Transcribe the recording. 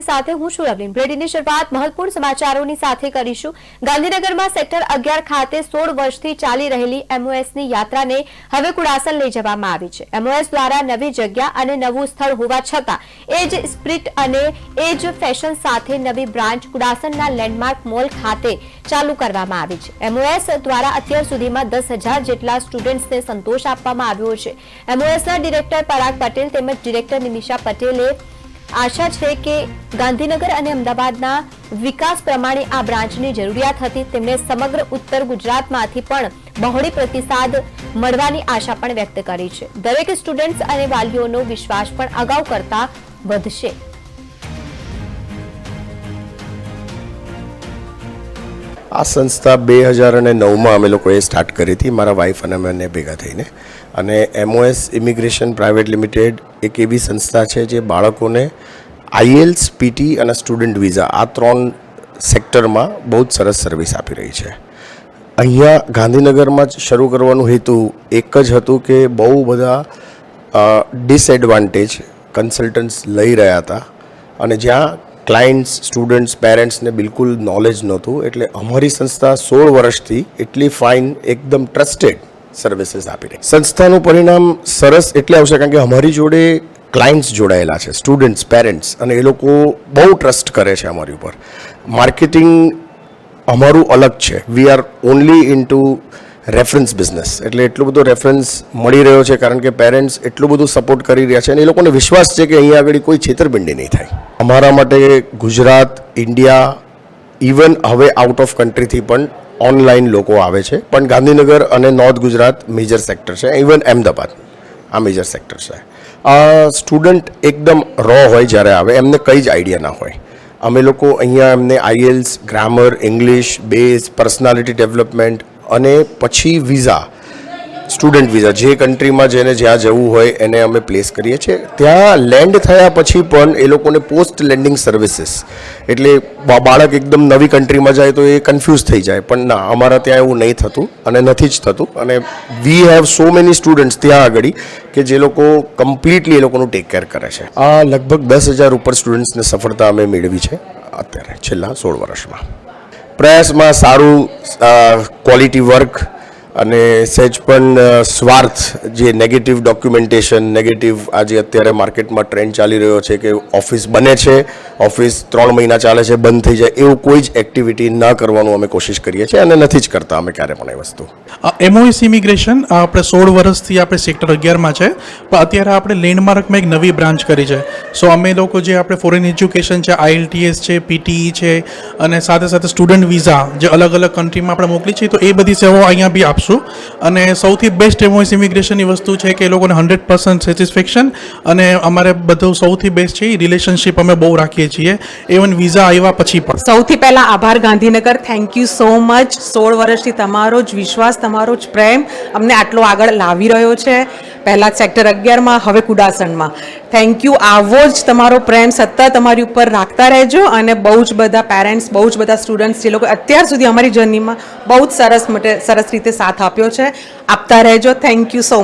સાથે હું છું રવલીન। બ્રેડીની શરૂઆત મહત્વપૂર્ણ સમાચારોની સાથે કરીશું। ગાંધીનગરમાં સેક્ટર 11 ખાતે 16 વર્ષથી ચાલી રહેલી એમઓએસની યાત્રાને હવે કુડાસન લઈ જવામાં આવી છે। એમઓએસ દ્વારા નવી જગ્યા અને નવું સ્થળ હોવા છતાં એજ સ્પિરિટ અને એજ ફેશન સાથે નવી બ્રાન્ચ કુડાસનના લેન્ડમાર્ક મોલ ખાતે ચાલુ કરવામાં આવી છે। એમઓએસ દ્વારા અત્યાર સુધીમાં 10,000 જેટલા સ્ટુડન્ટ્સને સંતોષ આપવામાં આવ્યો છે। એમઓએસના ડિરેક્ટર પરાગ પટેલ તેમજ ડિરેક્ટર નિમિષા પટેલે आशा है कि गांधीनगर और अमदावादना विकास प्रमाणे आ ब्रांचनी जरूरियात हती। तेमणे समग्र उत्तर गुजरातमांथी पण बहोળી प्रतिसाद मळवानी आशा पण व्यक्त करी छे। दरेक स्टुडन्ट्स अने वालीओनो विश्वास पण अगाऊ करता वधशे। आ संस्था 2009 में अमे लोकोए स्टार्ट करी थी, मारा वाइफ अने मैंने भेगा थईने। अने एमओएस इमिग्रेशन प्राइवेट लिमिटेड एक एवी संस्था है जे बाळकोने आईएल्स पीटी और स्टूडेंट वीजा आ 3 सेक्टर में बहुत सरस सर्विस आपी रही है। अहींया गांधीनगर में शुरू करवानुं हेतु एक ज हतुं के बहु बधा डिसएडवांटेज कन्सल्टन्ट्स लई रह्या हता अने ज्यां क्लाइंट्स स्टूडेंट्स पेरेंट्स ने बिल्कुल नॉलेज नहोतुं, एटले अमारी संस्था 16 वर्षथी एटली फाइन एकदम ट्रस्टेड सर्विसेस आपी रही। संस्थानुं परिणाम सरस एटले आवशे कारण के अमारी जोड़े क्लाइंट्स जोड़ायेला छे, स्टूडेंट्स पेरेंट्स, अने ए लोको बहु ट्रस्ट करे छे अमारी उपर। मार्केटिंग अमारुं अलग छे, we are only into reference business, एटले एटलो बधो रेफरन्स मळी रह्यो छे कारण के पेरेंट्स एटलो बधो सपोर्ट करी रह्या छे अने ए लोकोने विश्वास छे के अहींया आगळ कोई छेतरपिंडी नहीं थाय। अमारा माटे गुजरात, इंडिया, इवन हवे आउट ऑफ कंट्री थी पण ऑनलाइन लोको आवे छे, पण गांधीनगर अने नॉर्थ गुजरात मेजर सेक्टर है, इवन अहमदाबाद आ मेजर सेक्टर है। स्टूडेंट एकदम रॉ होय ज्यारे आवे एमने कई ज आइडिया ना होय। अमे लोको अहींया एमने IELTS, grammar, English, base, personality development अने पछी वीजा स्टूडेंट वीजा जे कंट्री में जेने ज्यां जवुं होय एने अमे प्लेस करीए छीए। त्यां लेन्ड थया पछी पण ए लोकोने पोस्ट लेन्डिंग सर्विसेस, एटले बाळक एकदम नवी कंट्री में जाए तो ए कन्फ्यूज थई जाए, पण ना अमारा त्यां एवुं नहीं थतुं अने नथी ज थतुं। अने we have so many students त्यां आगळी के जे लोको कम्प्लीटली ए लोकोनुं टेक केर करे छे। आ लगभग 10,000 उपर स्टूडेंट्सने सफलता अमे मेळवी छे अत्यारे छेल्ला 16 वर्षमां। प्रयासमां सारूं क्वॉलिटी वर्क અને સહેજ પણ સ્વાર્થ જે નેગેટિવ ડોક્યુમેન્ટેશન નેગેટિવ આજે અત્યારે માર્કેટમાં ટ્રેન્ડ ચાલી રહ્યો છે કે ઓફિસ બને છે, ઓફિસ 3 મહિના ચાલે છે, બંધ થઈ જાય, એવું કોઈ જ એક્ટિવિટી ન કરવાનું અમે કોશિશ કરીએ છીએ અને નથી જ કરતા અમે ક્યારે પણ એ વસ્તુ। એમઓએસ ઇમિગ્રેશન આપણે 16 વર્ષથી આપણે સેક્ટર 11માં છે, પણ અત્યારે આપણે લેન્ડમાર્કમાં એક નવી બ્રાન્ચ કરી છે। સો અમે લોકો જે આપણે ફોરેન એજ્યુકેશન છે, આઈએલટીએસ છે, પીટીઈ છે અને સાથે સાથે સ્ટુડન્ટ વિઝા જે અલગ અલગ કન્ટ્રીમાં આપણે મોકલી છે, તો એ બધી સેવાઓ અહીંયા બી અને સૌથી બેસ્ટ એમઓએસ ઇમિગ્રેશનની વસ્તુ છે કે એ લોકોને 100% સેટિસ્ફેક્શન અને અમારે બધું સૌથી બેસ્ટ છે રિલેશનશિપ અમે બહુ રાખીએ છીએ, ઇવન વિઝા આવ્યા પછી પણ। સૌથી પહેલા આભાર Gandhinagar, thank you so much. 16 વર્ષથી તમારો જ વિશ્વાસ, તમારો જ પ્રેમ અમને આટલો આગળ લાવી રહ્યો છે। પહેલા સેક્ટર 11માં, હવે કુડાસનમાં। Thank you. આવો જ તમારો પ્રેમ સતત અમારી ઉપર રાખતા રહેજો અને બહુ જ બધા પેરેન્ટ્સ, બહુ જ બધા સ્ટુડન્ટ્સ જે લોકો અત્યાર સુધી અમારી જર્નીમાં બહુ જ સરસ રીતે સાથ આપ્યો છે, આપતા રહેજો। Thank you so much.